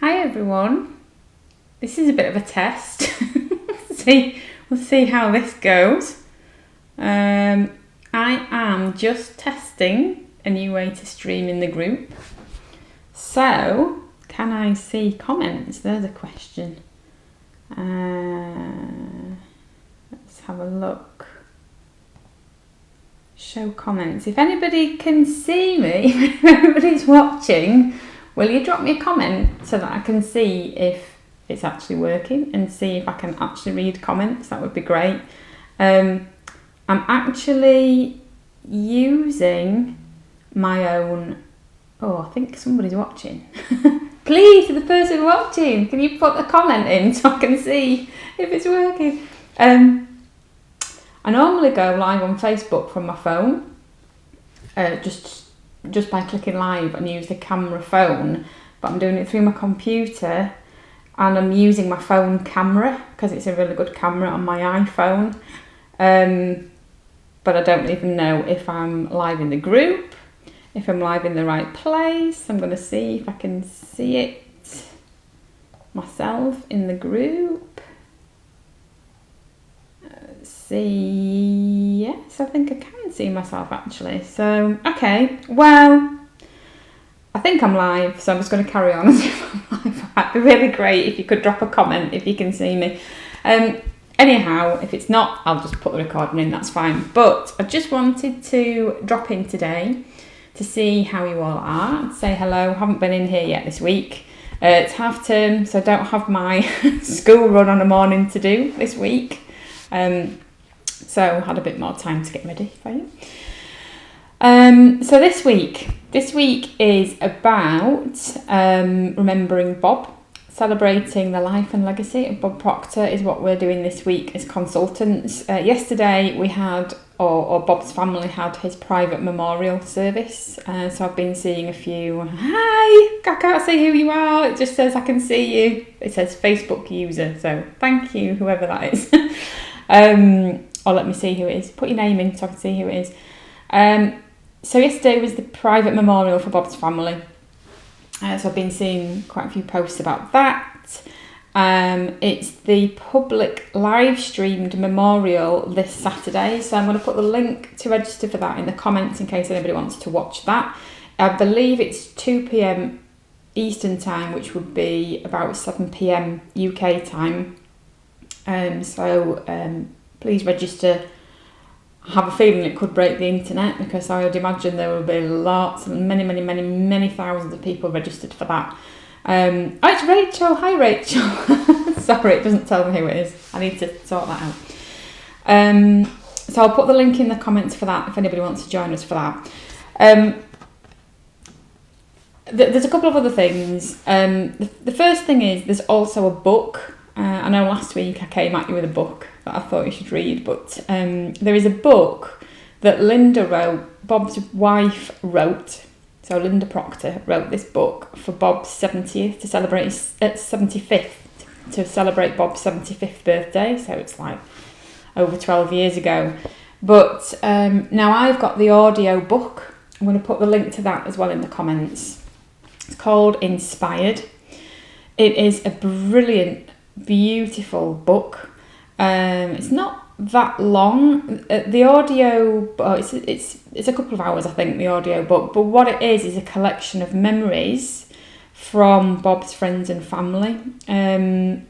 Hi everyone. This is a bit of a test. We'll see how this goes. I am just testing a new way to stream in the group. So, can I see comments? There's a question. Let's have a look. Show comments. If anybody can see me, if anybody's watching, will you drop me a comment so that I can see if it's actually working and see if I can actually read comments? That would be great. I'm actually using my own... Oh, I think somebody's watching. Please, the person watching, can you put a comment in so I can see if it's working? I normally go live on Facebook from my phone, just by clicking live and use the camera phone, but I'm doing it through my computer and I'm using my phone camera because it's a really good camera on my iPhone. But I don't even know if I'm live in the group, if I'm live in the right place. I'm going to see if I can see it myself in the group. Yes, I think I can see myself actually. So, okay, well, I think I'm live, so I'm just going to carry on as if I'm live. It'd be really great if you could drop a comment if you can see me. Anyhow, if it's not, I'll just put the recording in, that's fine. But I just wanted to drop in today to see how you all are, say hello. Haven't been in here yet this week. It's half term, so I don't have my school run on a morning to do this week. So I had a bit more time to get ready for you. So this week is about remembering Bob, celebrating the life and legacy of Bob Proctor is what we're doing this week as consultants. Yesterday we had, or Bob's family had, his private memorial service. So I've been seeing a few. Hi, I can't see who you are. It just says I can see you. It says Facebook user. So thank you, whoever that is. Or let me see who it is. Put your name in so I can see who it is. So yesterday was the private memorial for Bob's family. So I've been seeing quite a few posts about that. It's the public live streamed memorial this Saturday. So I'm going to put the link to register for that in the comments in case anybody wants to watch that. I believe it's 2 p.m. Eastern time, which would be about 7 p.m. UK time. Please register. I have a feeling it could break the internet because I would imagine there will be many thousands of people registered for that. Oh, it's Rachel. Hi, Rachel. Sorry, it doesn't tell me who it is. I need to sort that out. So I'll put the link in the comments for that if anybody wants to join us for that. There's a couple of other things. The first thing is there's also a book. I know last week I came at you with a book that I thought you should read, but there is a book that Linda wrote, Bob's wife wrote. So Linda Proctor wrote this book for Bob's 70th to celebrate his 75th, to celebrate Bob's 75th birthday. So it's like over 12 years ago. But now I've got the audio book. I'm going to put the link to that as well in the comments. It's called Inspired. It is a brilliant, beautiful book. It's not that long. The audio, it's a couple of hours, I think, the audio book. But what it is a collection of memories from Bob's friends and family,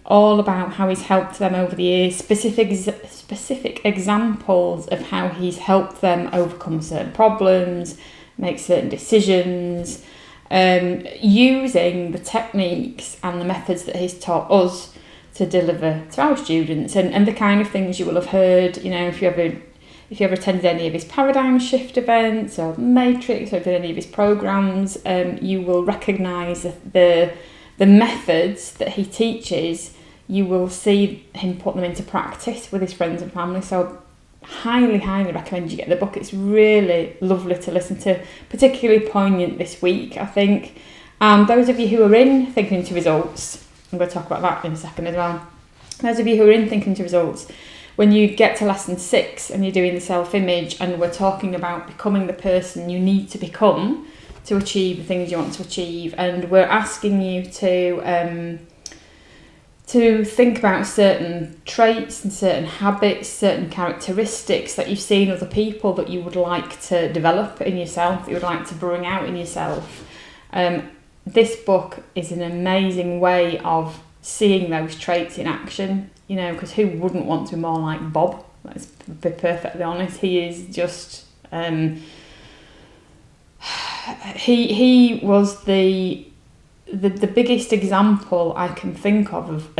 all about how he's helped them over the years. Specific examples of how he's helped them overcome certain problems, make certain decisions, using the techniques and the methods that he's taught us to deliver to our students, and the kind of things you will have heard, you know, if you ever attended any of his paradigm shift events or matrix or did any of his programs, you will recognise the methods that he teaches. You will see him put them into practice with his friends and family. So highly recommend you get the book. It's really lovely to listen to, particularly poignant this week, I think. Those of you who are in Thinking to Results, I'm going to talk about that in a second as well. Those of you who are in Thinking to Results, when you get to lesson 6 and you're doing the self-image and we're talking about becoming the person you need to become to achieve the things you want to achieve, and we're asking you to think about certain traits and certain habits, certain characteristics that you've seen other people that you would like to develop in yourself, that you would like to bring out in yourself. This book is an amazing way of seeing those traits in action, you know, because who wouldn't want to be more like Bob? Let's be perfectly honest. He is just... he was the biggest example I can think of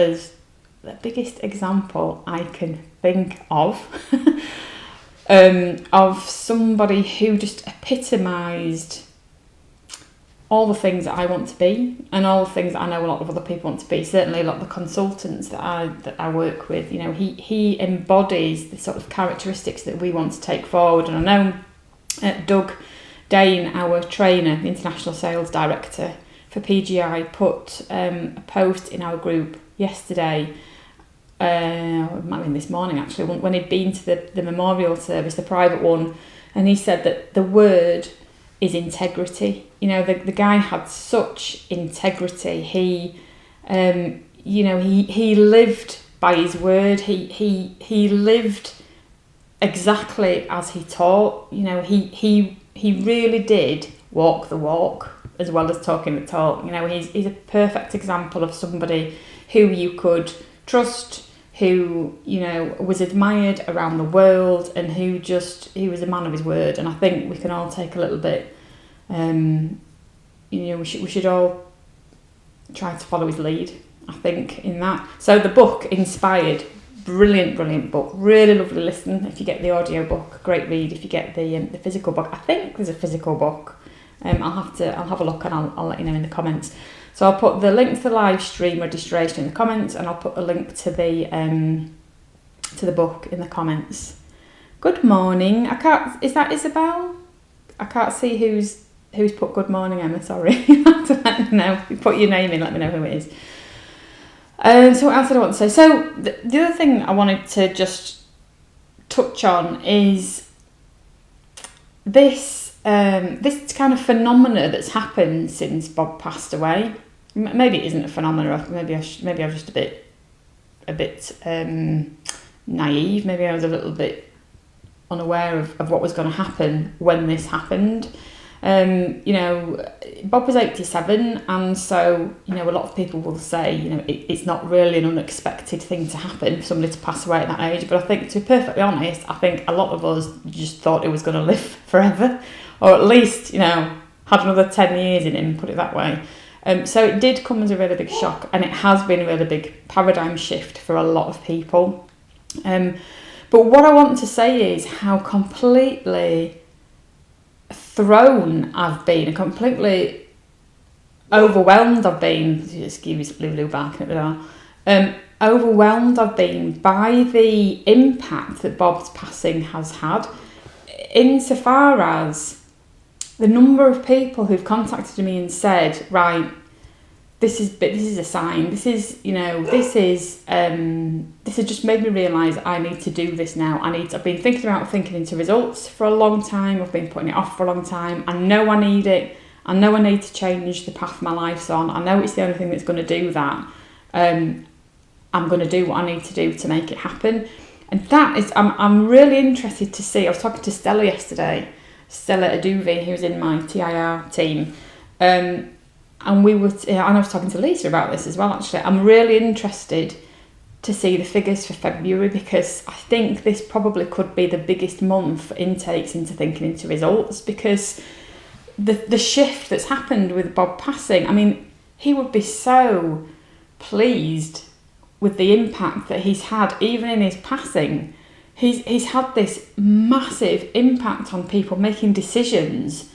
of somebody who just epitomised all the things that I want to be, and all the things that I know a lot of other people want to be. Certainly a lot of the consultants that I work with, you know, he embodies the sort of characteristics that we want to take forward. And I know Doug Dane, our trainer, the International Sales Director for PGI, put a post in our group yesterday, it might have been this morning actually, when he'd been to the memorial service, the private one, and he said that the word is integrity. You know, the guy had such integrity. He lived by his word. He lived exactly as he taught. You know, he really did walk the walk as well as talking the talk. You know, he's a perfect example of somebody who you could trust, who, you know, was admired around the world, and he was a man of his word. And I think we can all take a little bit, we should all try to follow his lead, I think, in that. So the book, Inspired, brilliant book, really lovely listen if you get the audio book, great read if you get the physical book. I think there's a physical book. I'll have a look, and I'll let you know in the comments. So I'll put the link to the live stream registration in the comments, and I'll put a link to the book in the comments. Good morning. Is that Isabel? I can't see who's put good morning, Emma, sorry. You have to let me know. If you put your name in, let me know who it is. So what else did I want to say? So the other thing I wanted to just touch on is this kind of phenomena that's happened since Bob passed away. Maybe it isn't a phenomena. Maybe I was just a bit naive. Maybe I was a little bit unaware of what was going to happen when this happened. You know, Bob was 87, and so, you know, a lot of people will say, you know, it's not really an unexpected thing to happen for somebody to pass away at that age. But I think, to be perfectly honest, I think a lot of us just thought he was going to live forever, or at least, you know, had another 10 years in him, put it that way. So it did come as a really big shock, and it has been a really big paradigm shift for a lot of people. But what I want to say is how completely thrown I've been, and completely overwhelmed I've been. Excuse Lulu barking at the door. Overwhelmed I've been by the impact that Bob's passing has had, insofar as the number of people who've contacted me and said, right, this is a sign. This has just made me realise I need to do this now. I've been thinking into results for a long time. I've been putting it off for a long time. I know I need it. I know I need to change the path my life's on. I know it's the only thing that's going to do that. I'm going to do what I need to do to make it happen. And that is, I'm really interested to see. I was talking to Stella yesterday, Stella Aduvi, who's in my TIR team. And I was talking to Lisa about this as well, actually. I'm really interested to see the figures for February, because I think this probably could be the biggest month for intakes into thinking into results, because the shift that's happened with Bob passing, I mean, he would be so pleased with the impact that he's had, even in his passing. He's had this massive impact on people making decisions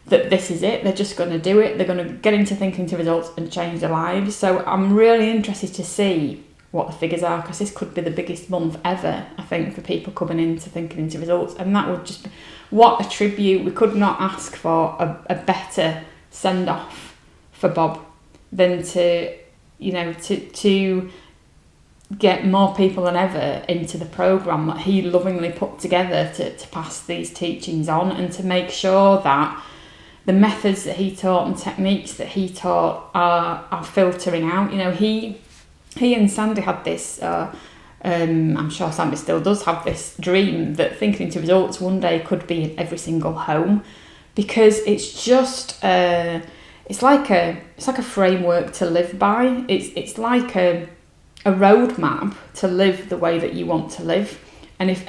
that this is it, they're just going to do it, they're going to get into thinking to results and change their lives. So I'm really interested to see what the figures are, because this could be the biggest month ever, I think, for people coming into thinking into results. And that would just be, what a tribute. We could not ask for a better send-off for Bob than to get more people than ever into the programme that he lovingly put together to pass these teachings on, and to make sure that the methods that he taught and techniques that he taught are filtering out. You know, he and Sandy had this, I'm sure Sandy still does have this dream that Thinking Into Results one day could be in every single home, because it's just it's like a framework to live by. It's like a roadmap to live the way that you want to live. And if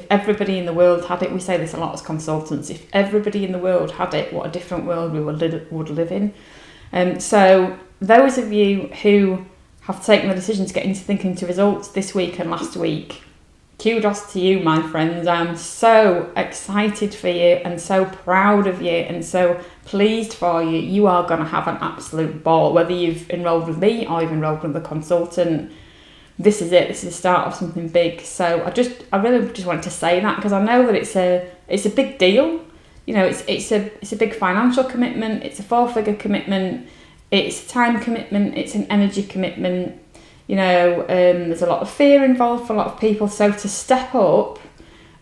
everybody in the world had it, we say this a lot as consultants, if everybody in the world had it, what a different world we would live in. So those of you who have taken the decision to get into Thinking Into Results this week and last week, kudos to you, my friends. I'm so excited for you and so proud of you and so pleased for you. You are going to have an absolute ball, whether you've enrolled with me or you've enrolled with a consultant. This is it. This is the start of something big. So I really just wanted to say that, because I know that it's a big deal. You know, it's a big financial commitment. It's a 4-figure commitment. It's a time commitment. It's an energy commitment. You know, there's a lot of fear involved for a lot of people. So to step up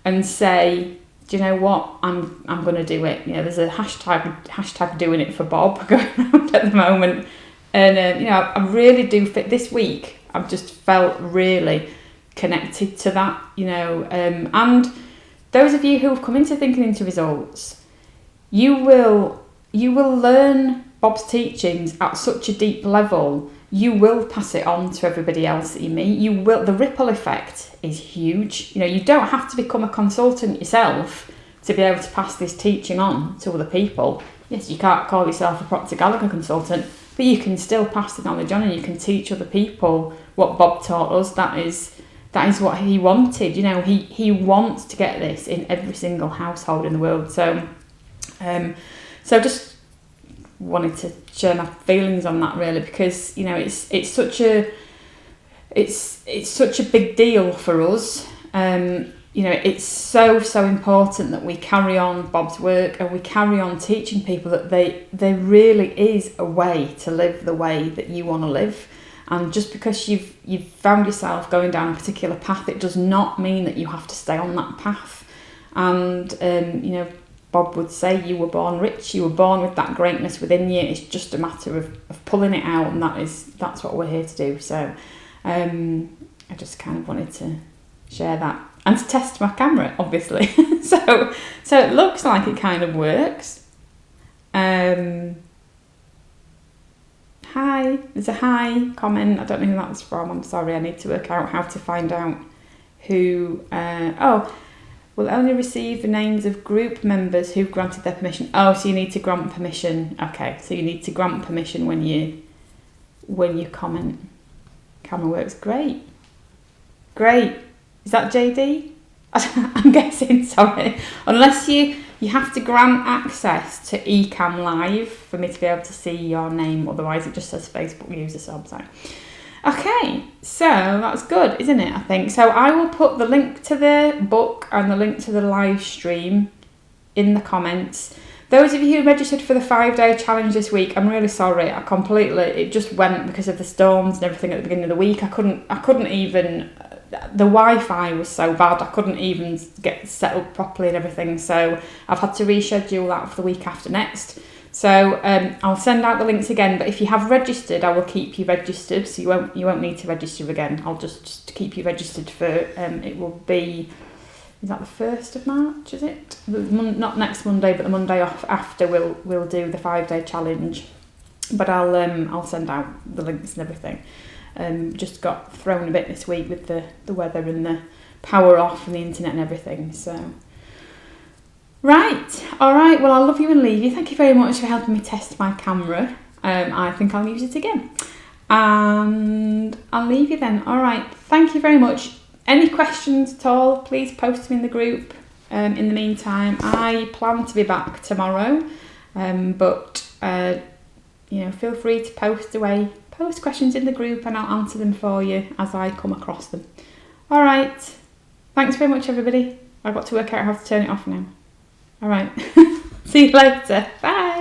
and say, do you know what, I'm going to do it. You know, there's a hashtag doing it for Bob going around at the moment. And, you know, I really do fit this week. I've just felt really connected to that, you know. And those of you who have come into Thinking Into Results, you will learn Bob's teachings at such a deep level. You will pass it on to everybody else that you meet. The ripple effect is huge. You know, you don't have to become a consultant yourself to be able to pass this teaching on to other people. Yes, you can't call yourself a Proctor Gallagher consultant, but you can still pass the knowledge on, and you can teach other people what Bob taught us. That is what he wanted. You know, he wants to get this in every single household in the world. So just wanted to share my feelings on that, really, because, you know, it's such a big deal for us. You know, it's so important that we carry on Bob's work and we carry on teaching people that there really is a way to live the way that you want to live. And just because you've found yourself going down a particular path, it does not mean that you have to stay on that path. And you know, Bob would say you were born rich, you were born with that greatness within you. It's just a matter of pulling it out, and that's what we're here to do. So I just kind of wanted to share that. And to test my camera, obviously. so it looks like it kind of works. Hi, there's a hi comment. I don't know who that's from. I'm sorry, I need to work out how to find out who. Will only receive the names of group members who've granted their permission. Oh, so you need to grant permission. Okay, so you need to grant permission when you comment. Camera works. Great. Is that JD? I'm guessing, sorry. Unless you have to grant access to Ecamm Live for me to be able to see your name, otherwise it just says Facebook user, so I'm sorry. Okay, so that's good, isn't it, I think? So I will put the link to the book and the link to the live stream in the comments. Those of you who registered for the 5-day challenge this week, I'm really sorry. It just went because of the storms and everything at the beginning of the week. I couldn't even, the Wi-Fi was so bad, I couldn't even get set up properly and everything. So I've had to reschedule that for the week after next. So I'll send out the links again, but if you have registered, I will keep you registered. So you won't need to register again. I'll just keep you registered for, it will be, is that the 1st of March, is it? Not next Monday, but the Monday off after we'll do the 5-day challenge. But I'll send out the links and everything. Just got thrown a bit this week with the weather and the power off and the internet and everything. So, right, all right. Well, I'll love you and leave you. Thank you very much for helping me test my camera. I think I'll use it again, and I'll leave you then. All right. Thank you very much. Any questions at all, please post them in the group. In the meantime, I plan to be back tomorrow, but feel free to post questions in the group, and I'll answer them for you as I come across them. All right, thanks very much, everybody. I've got to work out how to turn it off now. All right, see you later. Bye.